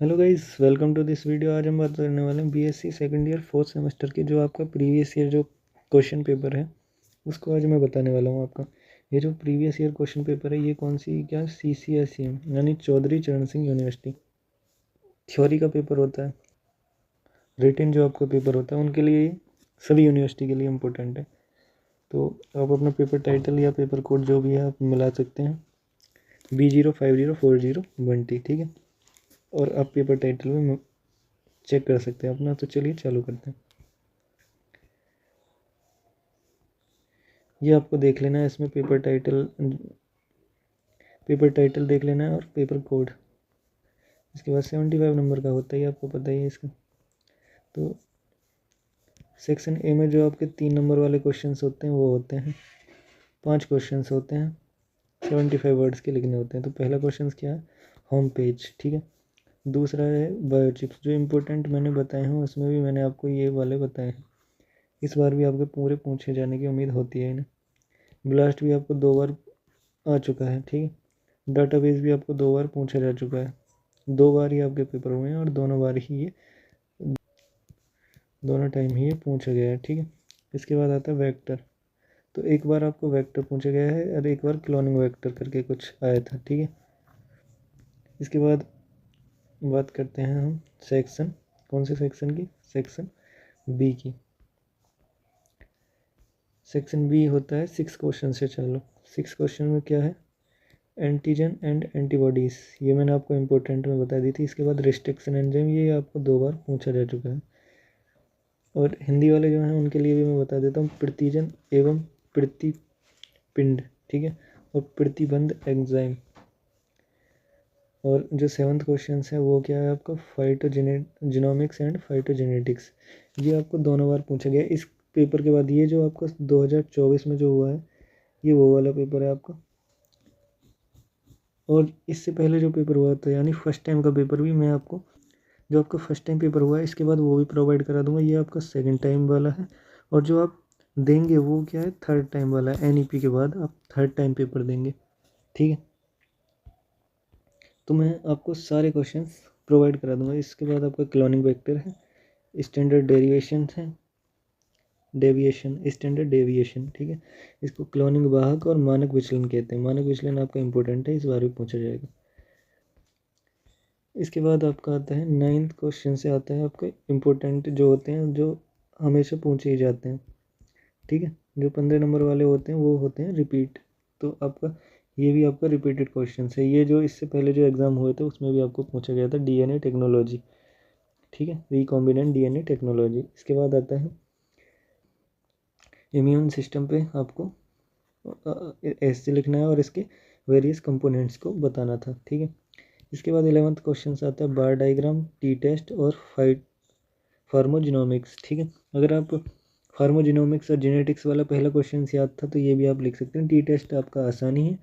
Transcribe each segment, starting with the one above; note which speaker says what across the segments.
Speaker 1: Hello guys, welcome to this video. आज हम बात करने वाले हैं BSc second year fourth semester के जो आपका प्रीवियस ईयर जो क्वेश्चन पेपर है उसको आज मैं बताने वाला हूँ आपका। ये जो प्रीवियस ईयर क्वेश्चन पेपर है ये कौन सी क्या CCSEM यानी चौधरी चरण सिंह यूनिवर्सिटी थ्योरी का पेपर होता है। रिटन जो आपका पेपर होता है उनके लिए सभी यूनिवर्सिटी के लिए इम्पोर्टेंट है। तो आप अपना पेपर टाइटल या पेपर कोड जो भी है आप मिला सकते हैं B050401T, ठीक है। और आप पेपर टाइटल में चेक कर सकते हैं अपना। तो चलिए चालू करते हैं। ये आपको देख लेना है, इसमें पेपर टाइटल देख लेना है और पेपर कोड। इसके बाद 75 नंबर का होता है, ये आपको पता ही है इसका। तो सेक्शन ए में जो आपके 3 नंबर वाले क्वेश्चंस होते हैं वो होते हैं 5 क्वेश्चंस होते हैं, 75 वर्ड्स के लिखने होते हैं। तो पहला क्वेश्चन क्या है, होम पेज, ठीक है। दूसरा है बायोचिप्स, जो इम्पोर्टेंट मैंने बताए हैं उसमें भी मैंने आपको ये वाले बताए हैं। इस बार भी आपके पूरे पूछे जाने की उम्मीद होती है इन्हें। ब्लास्ट भी आपको 2 बार आ चुका है, ठीक है। डाटाबेस भी आपको 2 बार पूछा जा चुका है। 2 बार ही आपके पेपर हुए हैं और दोनों टाइम ही ये पूछा गया है, ठीक है। इसके बाद आता है वेक्टर। तो एक बार आपको वेक्टर पूछा गया है और एक बार क्लोनिंग वेक्टर करके कुछ आया था, ठीक है। इसके बाद बात करते हैं हम सेक्शन, कौन से सेक्शन की, सेक्शन बी की। सेक्शन बी होता है 6 क्वेश्चन से। चलो 6 क्वेश्चन में क्या है, एंटीजन एंड एंटीबॉडीज़, ये मैंने आपको इम्पोर्टेंट में बता दी थी। इसके बाद रिस्ट्रिक्शन एंजाइम, ये आपको 2 बार पूछा जा चुका है। और हिंदी वाले जो हैं उनके लिए भी मैं बता देता हूँ, प्रतिजन एवं प्रतिपिंड, ठीक है, और प्रतिबंध एंजाइम। और जो 7th क्वेश्चन है वो क्या है आपका, फाइटोजिनोमिक्स एंड फाइटोजेनेटिक्स, ये आपको दोनों बार पूछा गया इस पेपर के बाद। ये जो आपका 2024 में जो हुआ है ये वो वाला पेपर है आपका। और इससे पहले जो पेपर हुआ था यानी फर्स्ट टाइम का पेपर भी मैं आपको, जो आपका फर्स्ट टाइम पेपर हुआ है इसके बाद वो भी प्रोवाइड करा दूंगा। ये आपका सेकंड टाइम वाला है। और जो आप देंगे वो क्या है, थर्ड टाइम वाला है। NEP के बाद आप थर्ड टाइम पेपर देंगे, ठीक है। तो मैं आपको सारे क्वेश्चंस प्रोवाइड करा दूंगा। इसके बाद आपका क्लोनिंग वेक्टर है, स्टैंडर्ड स्टैंडर्ड डेविएशन, ठीक है। इसको क्लोनिंग वाहक और मानक विचलन कहते हैं। मानक विचलन आपका इंपॉर्टेंट है, इस बार भी पूछा जाएगा। इसके बाद आपका आता है 9th क्वेश्चन से आता है आपका इम्पोर्टेंट जो होते हैं, जो हमेशा पूछे ही जाते हैं, ठीक है। जो 15 नंबर वाले होते हैं वो होते हैं रिपीट। तो आपका ये भी आपका रिपीटेड क्वेश्चन है। ये जो इससे पहले जो एग्ज़ाम हुए थे उसमें भी आपको पूछा गया था, DNA टेक्नोलॉजी, ठीक है, रिकॉम्बिनेंट DNA टेक्नोलॉजी। इसके बाद आता है इम्यून सिस्टम पे आपको ऐसे लिखना है और इसके वेरियस कंपोनेंट्स को बताना था, ठीक है। इसके बाद 11th क्वेश्चन आता है बार डायग्राम, टी टेस्ट और फार्मोजिनोमिक्स, ठीक है। अगर आप फार्मोजिनोमिक्स और जेनेटिक्स वाला पहला क्वेश्चन याद था तो ये भी आप लिख सकते हैं। टी टेस्ट आपका आसानी है,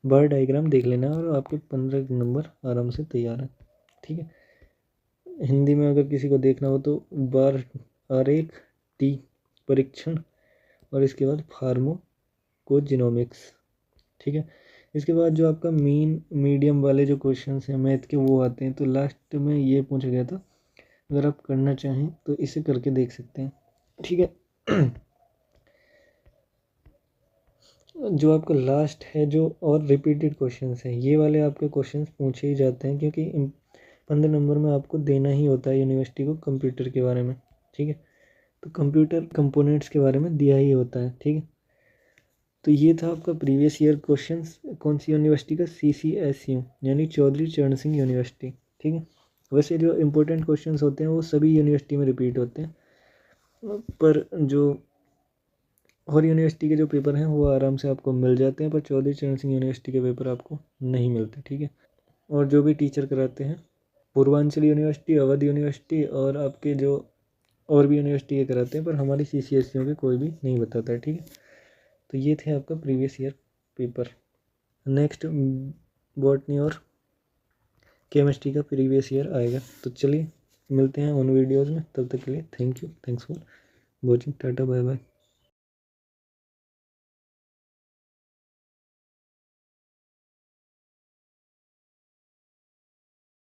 Speaker 1: बार डायग्राम देख लेना और आपके 15 नंबर आराम से तैयार है, ठीक है। हिंदी में अगर किसी को देखना हो तो बार आरेख, टी परीक्षण और इसके बाद फार्मोकोजिनोमिक्स, ठीक है। इसके बाद जो आपका मीन मीडियम वाले जो क्वेश्चंस हैं मैथ के वो आते हैं। तो लास्ट में ये पूछा गया था, अगर आप करना चाहें तो इसे करके देख सकते हैं, ठीक है। जो आपका लास्ट है जो और रिपीटेड क्वेश्चंस हैं, ये वाले आपके क्वेश्चंस पूछे ही जाते हैं क्योंकि 15 नंबर में आपको देना ही होता है यूनिवर्सिटी को कंप्यूटर के बारे में, ठीक है। तो कंप्यूटर कंपोनेंट्स के बारे में दिया ही होता है, ठीक है। तो ये था आपका प्रीवियस ईयर क्वेश्चंस, कौन सी यूनिवर्सिटी का, CCSU यानी चौधरी चरण सिंह यूनिवर्सिटी, ठीक है। वैसे जो इम्पोर्टेंट क्वेश्चंस होते हैं वो सभी यूनिवर्सिटी में रिपीट होते हैं, पर जो और यूनिवर्सिटी के जो पेपर हैं वो आराम से आपको मिल जाते हैं, पर चौधरी चरण सिंह यूनिवर्सिटी के पेपर आपको नहीं मिलते, ठीक है। और जो भी टीचर कराते हैं पूर्वांचल यूनिवर्सिटी, अवध यूनिवर्सिटी और आपके जो और भी यूनिवर्सिटी ये कराते हैं, पर हमारी CCSU के कोई भी नहीं बताता है, ठीक है। तो ये थे आपका previous year paper. Next botany और केमिस्ट्री का प्रीवियस ईयर आएगा। तो चलिए मिलते हैं उन वीडियोज़ में, तब तक के लिए thank you, thanks for watching, tata bye bye.